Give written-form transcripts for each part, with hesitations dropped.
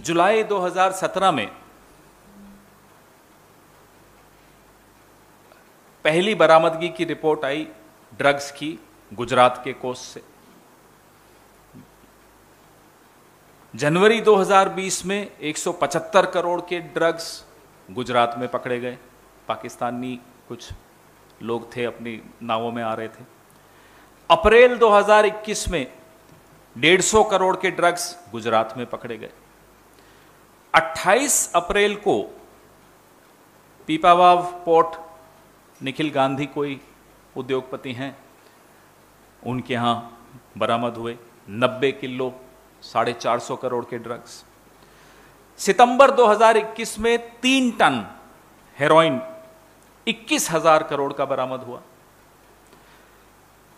जुलाई 2017 में पहली बरामदगी की रिपोर्ट आई ड्रग्स की गुजरात के कोस्ट से। जनवरी 2020 में 175 करोड़ के ड्रग्स गुजरात में पकड़े गए। पाकिस्तानी कुछ लोग थे, अपनी नावों में आ रहे थे। अप्रैल 2021 में 150 करोड़ के ड्रग्स गुजरात में पकड़े गए। 28 अप्रैल को पीपावाव पोर्ट, निखिल गांधी कोई उद्योगपति हैं, उनके यहां बरामद हुए 90 किलो 450 करोड़ के ड्रग्स। सितंबर 2021 में 3 टन हेरोइन 21,000 करोड़ का बरामद हुआ।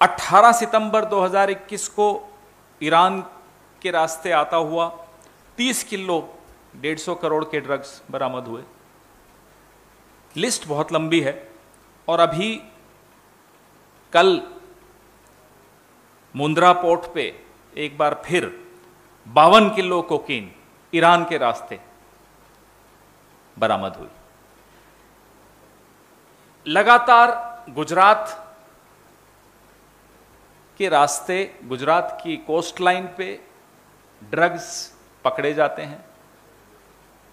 18 सितंबर 2021 को ईरान के रास्ते आता हुआ 30 किलो 150 करोड़ के ड्रग्स बरामद हुए। लिस्ट बहुत लंबी है। और अभी कल मुंद्रा पोर्ट पे एक बार फिर 52 किलो कोकीन ईरान के रास्ते बरामद हुई। लगातार गुजरात के रास्ते, गुजरात की कोस्ट लाइन पे ड्रग्स पकड़े जाते हैं।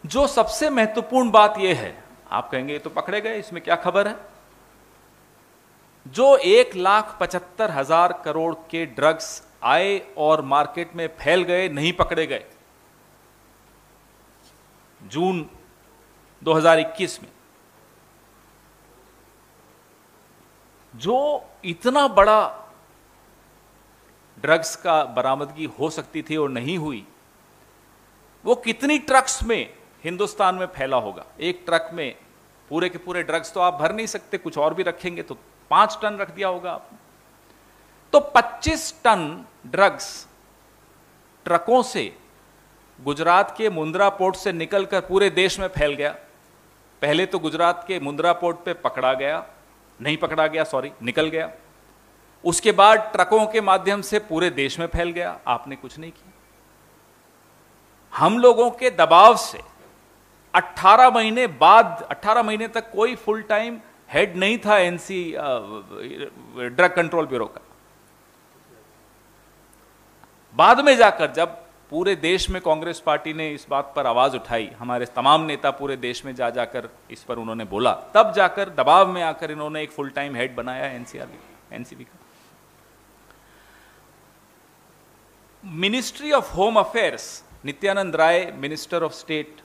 जो सबसे महत्वपूर्ण बात यह है, आप कहेंगे ये तो पकड़े गए, इसमें क्या खबर है। जो 1,75,000 करोड़ के ड्रग्स आए और मार्केट में फैल गए, नहीं पकड़े गए। जून 2021 में जो इतना बड़ा ड्रग्स का बरामदगी हो सकती थी और नहीं हुई, वो कितनी ट्रक्स में हिंदुस्तान में फैला होगा। एक ट्रक में पूरे के पूरे ड्रग्स तो आप भर नहीं सकते, कुछ और भी रखेंगे तो 5 टन रख दिया होगा आपने। तो 25 टन ड्रग्स ट्रकों से गुजरात के मुंद्रा पोर्ट से निकलकर पूरे देश में फैल गया। पहले तो गुजरात के मुंद्रा पोर्ट पे निकल गया। उसके बाद ट्रकों के माध्यम से पूरे देश में फैल गया। आपने कुछ नहीं किया। हम लोगों के दबाव से 18 महीने तक कोई फुल टाइम हेड नहीं था एनसी ड्रग कंट्रोल ब्यूरो का। बाद में जाकर जब पूरे देश में कांग्रेस पार्टी ने इस बात पर आवाज उठाई, हमारे तमाम नेता पूरे देश में जाकर इस पर उन्होंने बोला, तब जाकर दबाव में आकर इन्होंने एक फुल टाइम हेड बनाया एनसीबी का। Ministry of home affairs, Nityanand Rai minister of state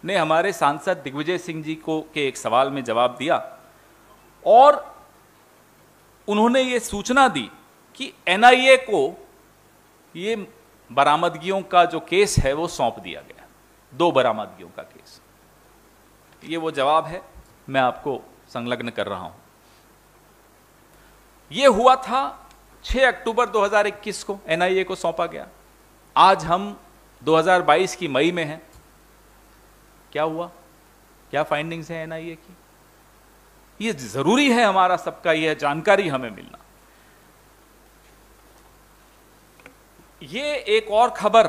ने हमारे सांसद दिग्विजय सिंह जी को के एक सवाल में जवाब दिया और उन्होंने ये सूचना दी कि एनआईए को ये बरामदगियों का जो केस है वो सौंप दिया गया। 2 बरामदगियों का केस। ये वो जवाब है, मैं आपको संलग्न कर रहा हूं। ये हुआ था 6 अक्टूबर 2021 को, एनआईए को सौंपा गया। आज हम 2022 की मई में हैं। क्या हुआ, क्या फाइंडिंग्स हैं एनआईए की? ये जरूरी है हमारा सबका यह जानकारी हमें मिलना। ये एक और खबर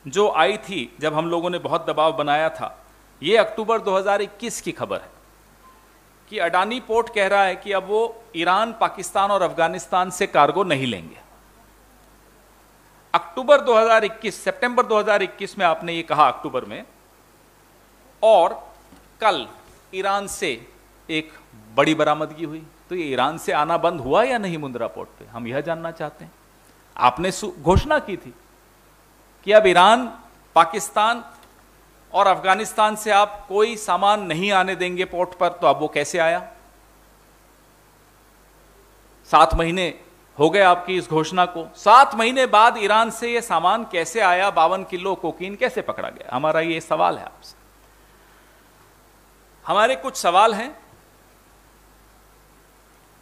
जो आई थी जब हम लोगों ने बहुत दबाव बनाया था, ये अक्टूबर 2021 की खबर है कि अडानी पोर्ट कह रहा है कि अब वो ईरान, पाकिस्तान और अफगानिस्तान से कार्गो नहीं लेंगे। अक्टूबर 2021, सितंबर 2021 में आपने ये कहा अक्टूबर में, और कल ईरान से एक बड़ी बरामदगी हुई। तो ये ईरान से आना बंद हुआ या नहीं मुंद्रा पोर्ट पे, हम यह जानना चाहते हैं। आपने घोषणा की थी कि अब ईरान, पाकिस्तान और अफगानिस्तान से आप कोई सामान नहीं आने देंगे पोर्ट पर, तो अब वो कैसे आया? 7 महीने हो गए आपकी इस घोषणा को। 7 महीने बाद ईरान से ये सामान कैसे आया? 52 किलो कोकीन कैसे पकड़ा गया? हमारा ये सवाल है आपसे। हमारे कुछ सवाल हैं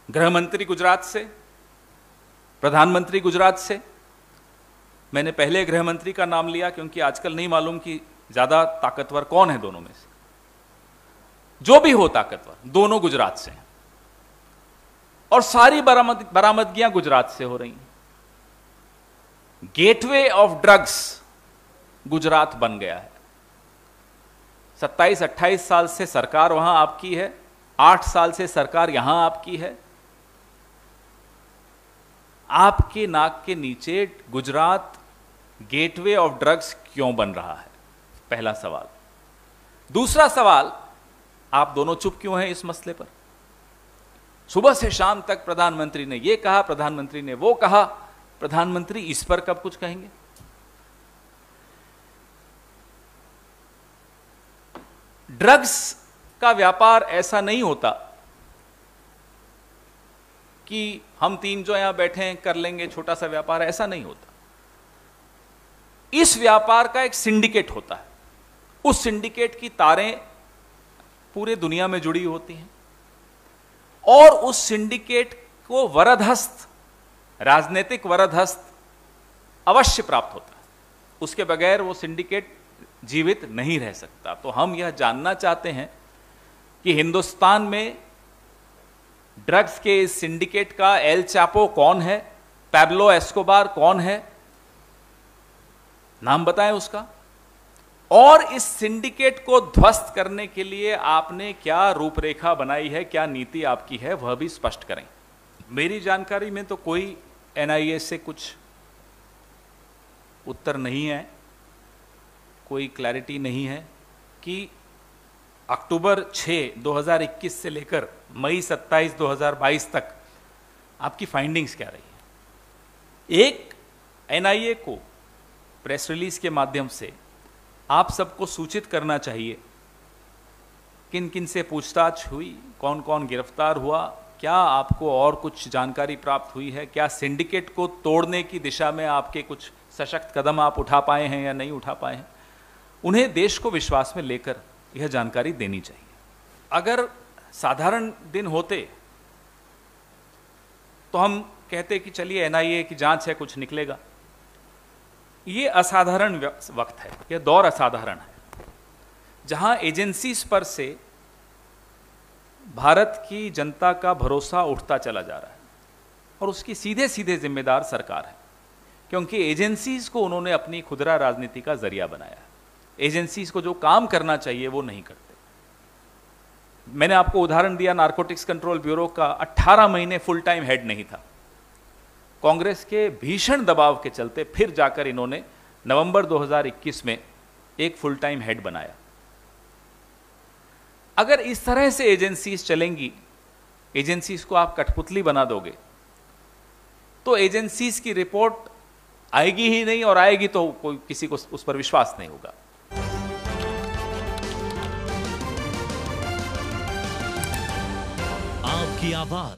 गृह मंत्री गुजरात से, प्रधानमंत्री गुजरात से। मैंने पहले गृह मंत्री का नाम लिया क्योंकि आजकल नहीं मालूम कि ज्यादा ताकतवर कौन है दोनों में से। जो भी हो ताकतवर, दोनों गुजरात से हैं और सारी बरामदगियां गुजरात से हो रही हैं। गेटवे ऑफ ड्रग्स गुजरात बन गया है। 27-28 साल से सरकार वहां आपकी है, 8 साल से सरकार यहां आपकी है। आपके नाक के नीचे गुजरात गेटवे ऑफ ड्रग्स क्यों बन रहा है? पहला सवाल। दूसरा सवाल, आप दोनों चुप क्यों हैं इस मसले पर? सुबह से शाम तक प्रधानमंत्री ने यह कहा, प्रधानमंत्री ने वो कहा, प्रधानमंत्री इस पर कब कुछ कहेंगे? ड्रग्स का व्यापार ऐसा नहीं होता कि हम तीन जो यहां बैठे हैं कर लेंगे छोटा सा व्यापार, ऐसा नहीं होता। इस व्यापार का एक सिंडिकेट होता है। उस सिंडिकेट की तारें पूरे दुनिया में जुड़ी होती हैं और उस सिंडिकेट को वरदहस्त, राजनीतिक वरदहस्त अवश्य प्राप्त होता है। उसके बगैर वो सिंडिकेट जीवित नहीं रह सकता। तो हम यह जानना चाहते हैं कि हिंदुस्तान में ड्रग्स के इस सिंडिकेट का एल चापो कौन है, पैब्लो एस्कोबार कौन है, नाम बताएं उसका। और इस सिंडिकेट को ध्वस्त करने के लिए आपने क्या रूपरेखा बनाई है, क्या नीति आपकी है, वह भी स्पष्ट करें। मेरी जानकारी में तो कोई एनआईए से कुछ उत्तर नहीं है, कोई क्लैरिटी नहीं है कि अक्टूबर 6, 2021 से लेकर मई 27, 2022 तक आपकी फाइंडिंग्स क्या रही है। एक एनआईए को प्रेस रिलीज के माध्यम से आप सबको सूचित करना चाहिए किन किन से पूछताछ हुई, कौन कौन गिरफ्तार हुआ, क्या आपको और कुछ जानकारी प्राप्त हुई है, क्या सिंडिकेट को तोड़ने की दिशा में आपके कुछ सशक्त कदम आप उठा पाए हैं या नहीं उठा पाए हैं। उन्हें देश को विश्वास में लेकर यह जानकारी देनी चाहिए। अगर साधारण दिन होते तो हम कहते कि चलिए एनआईए की जांच है, कुछ निकलेगा। ये असाधारण वक्त है, यह दौर असाधारण है जहां एजेंसीज पर से भारत की जनता का भरोसा उठता चला जा रहा है और उसकी सीधे सीधे जिम्मेदार सरकार है, क्योंकि एजेंसीज को उन्होंने अपनी खुदरा राजनीति का जरिया बनाया है। एजेंसीज को जो काम करना चाहिए वो नहीं करते। मैंने आपको उदाहरण दिया, नारकोटिक्स कंट्रोल ब्यूरो का 18 महीने फुल टाइम हेड नहीं था। कांग्रेस के भीषण दबाव के चलते फिर जाकर इन्होंने नवंबर 2021 में एक फुल टाइम हेड बनाया। अगर इस तरह से एजेंसीज चलेंगी, एजेंसीज को आप कठपुतली बना दोगे, तो एजेंसीज की रिपोर्ट आएगी ही नहीं, और आएगी तो कोई किसी को उस पर विश्वास नहीं होगा। आपकी आवाज